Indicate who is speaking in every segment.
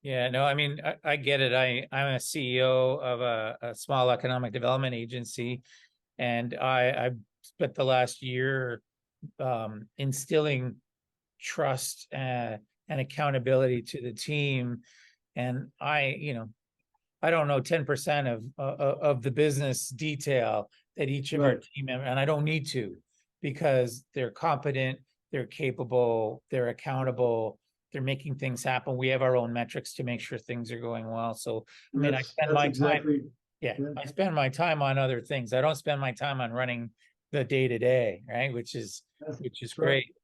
Speaker 1: Yeah, no, I mean, I get it. I'm a CEO of a small economic development agency, and I spent the last year instilling trust and accountability to the team. And I don't know 10% of the business detail that each of our
Speaker 2: Right.
Speaker 1: team members, and I don't need to, because they're competent, they're capable, they're accountable, they're making things happen. We have our own metrics to make sure things are going well. So, I
Speaker 2: And
Speaker 1: mean, I spend
Speaker 2: that's
Speaker 1: my time,
Speaker 2: exactly,
Speaker 1: yeah,
Speaker 2: yeah,
Speaker 1: I spend my time on other things. I don't spend my time on running the day to day, right? Which is
Speaker 2: that's right.
Speaker 1: great.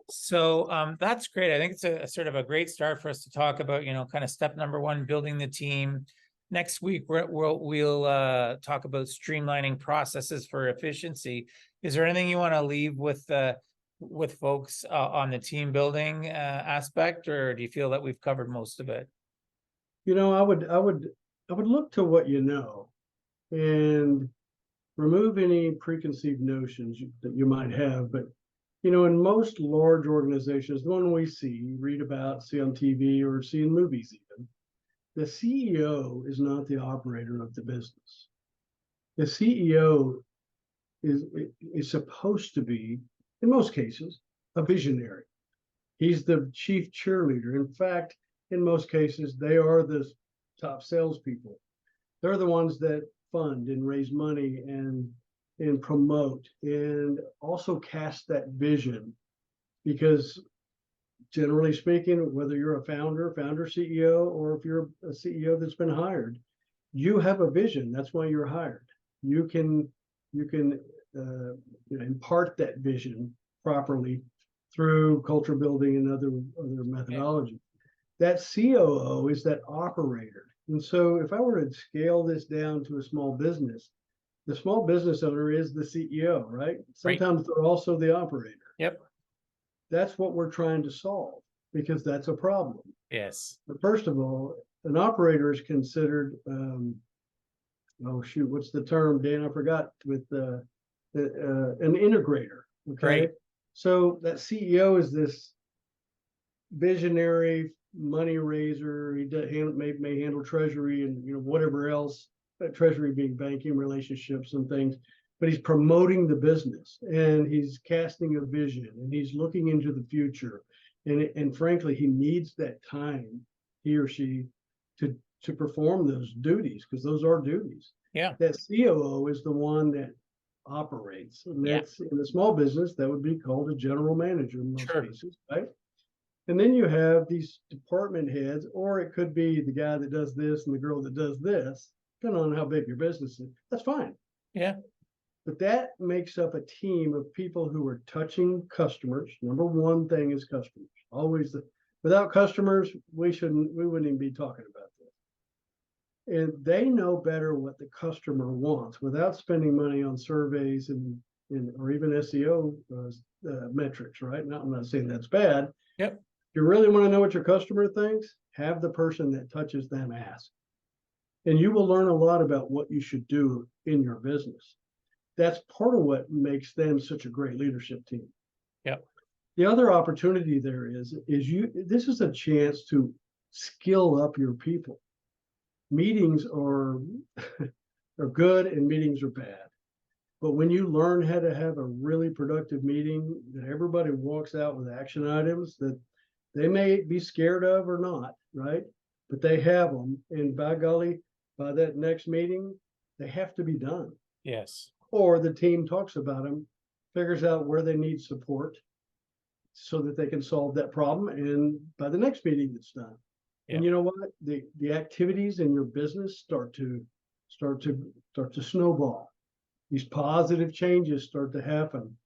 Speaker 1: So that's great. I think it's a sort of a great start for us to talk about, kind of step number one, building the team. Next week, we'll talk about streamlining processes for efficiency. Is there anything you want to leave with folks on the team building aspect, or do you feel that we've covered most of it?
Speaker 2: I would look to what you know and remove any preconceived notions that you might have. But in most large organizations, the one we see, read about, see on TV, or see in movies even, the CEO is not the operator of the business. The CEO is supposed to be, in most cases, a visionary. He's the chief cheerleader. In fact, in most cases, they are the top salespeople. They're the ones that fund and raise money and promote and also cast that vision. Because generally speaking, whether you're a founder CEO, or if you're a CEO that's been hired, you have a vision. That's why you're hired. You can impart that vision properly through culture building and other
Speaker 1: Yeah,
Speaker 2: methodology. That COO is that operator. And so if I were to scale this down to a small business, the small business owner is the CEO, right?
Speaker 1: right.
Speaker 2: Sometimes they're also the operator.
Speaker 1: Yep.
Speaker 2: That's what we're trying to solve, because that's a problem.
Speaker 1: Yes.
Speaker 2: But first of all, an operator is considered, oh shoot, what's the term, Dan? I forgot. With an integrator. Okay,
Speaker 1: Right.
Speaker 2: so that CEO is this visionary money raiser. He may handle treasury and whatever else. Treasury being banking relationships and things, but he's promoting the business, and he's casting a vision, and he's looking into the future, and frankly, he needs that time, he or she, to perform those duties, because those are duties.
Speaker 1: Yeah.
Speaker 2: That COO is the one that operates, and
Speaker 1: Yeah.
Speaker 2: that's, in a small business, that would be called a general manager in most
Speaker 1: Sure.
Speaker 2: cases, right? And then you have these department heads, or it could be the guy that does this and the girl that does this, depending on how big your business is. That's fine.
Speaker 1: Yeah.
Speaker 2: But that makes up a team of people who are touching customers. Number one thing is customers. Always without customers, we wouldn't even be talking about this. And they know better what the customer wants without spending money on surveys or even SEO metrics, right? Now, I'm not saying that's bad.
Speaker 1: Yep.
Speaker 2: If you really want to know what your customer thinks, have the person that touches them ask. And you will learn a lot about what you should do in your business. That's part of what makes them such a great leadership team.
Speaker 1: Yep.
Speaker 2: The other opportunity there this is a chance to skill up your people. Meetings are are good and meetings are bad. But when you learn how to have a really productive meeting, that everybody walks out with action items that they may be scared of or not, right? But they have them. And by golly, by that next meeting, they have to be done.
Speaker 1: Yes.
Speaker 2: Or the team talks about them, figures out where they need support so that they can solve that problem. And by the next meeting, it's done.
Speaker 1: Yeah.
Speaker 2: And you know what? The activities in your business start to snowball. These positive changes start to happen.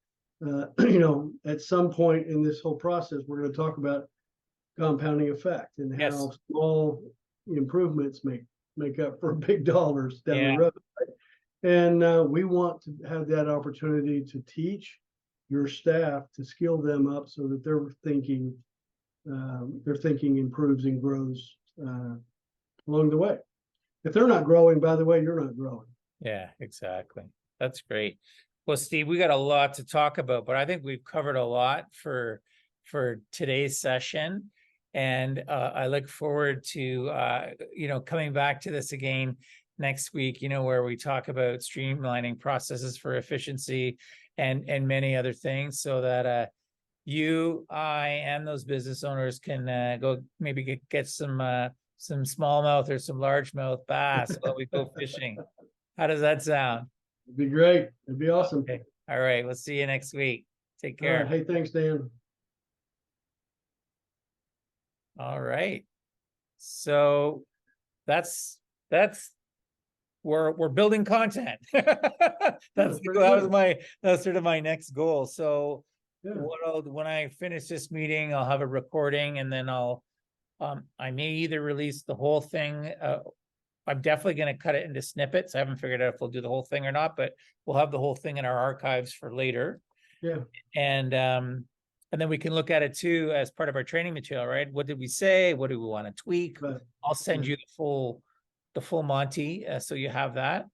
Speaker 2: At some point in this whole process, we're going to talk about compounding effect and
Speaker 1: Yes.
Speaker 2: how small improvements make up for big dollars down the
Speaker 1: Yeah.
Speaker 2: road. Right? And we want to have that opportunity to teach your staff, to skill them up so that their thinking improves and grows along the way. If they're not growing, by the way, you're not growing.
Speaker 1: Yeah, exactly. That's great. Well, Steve, we got a lot to talk about, but I think we've covered a lot for today's session. And I look forward to coming back to this again next week, where we talk about streamlining processes for efficiency and many other things, so that you, I, and those business owners can go maybe get some smallmouth or some largemouth bass while we go fishing. How does that sound?
Speaker 2: It'd be great. It'd be awesome.
Speaker 1: Okay. All right. We'll see you next week. Take
Speaker 2: All right.
Speaker 1: care.
Speaker 2: Hey, thanks, Dan.
Speaker 1: All right. So that's we're building content. That's
Speaker 2: pretty
Speaker 1: that's sort of my next goal. So
Speaker 2: Yeah.
Speaker 1: when I finish this meeting, I'll have a recording, and then I may either release the whole thing. I'm definitely going to cut it into snippets. I haven't figured out if we'll do the whole thing or not, but we'll have the whole thing in our archives for later.
Speaker 2: Yeah.
Speaker 1: And then we can look at it too as part of our training material, right? What did we say? What do we want to tweak?
Speaker 2: But,
Speaker 1: I'll send you the full Monty, so you have that.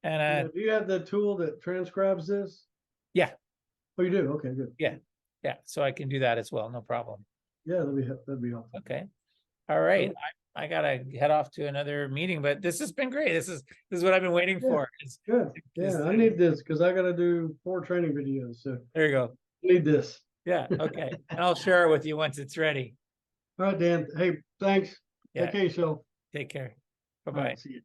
Speaker 1: And
Speaker 2: do you have the tool that transcribes this?
Speaker 1: Yeah.
Speaker 2: Oh, you do? Okay, good.
Speaker 1: Yeah. So I can do that as well. No problem.
Speaker 2: Yeah, that'd be helpful.
Speaker 1: Okay. All right. I gotta head off to another meeting, but this has been great. This is what I've been waiting for.
Speaker 2: Good. Yeah, I need this because I got to do 4 training videos. So
Speaker 1: there you go.
Speaker 2: I need this.
Speaker 1: Yeah. Okay. And I'll share it with you once it's ready.
Speaker 2: All right, Dan. Hey, thanks.
Speaker 1: Yeah.
Speaker 2: Okay, so
Speaker 1: Take care. Bye-bye.
Speaker 2: see you.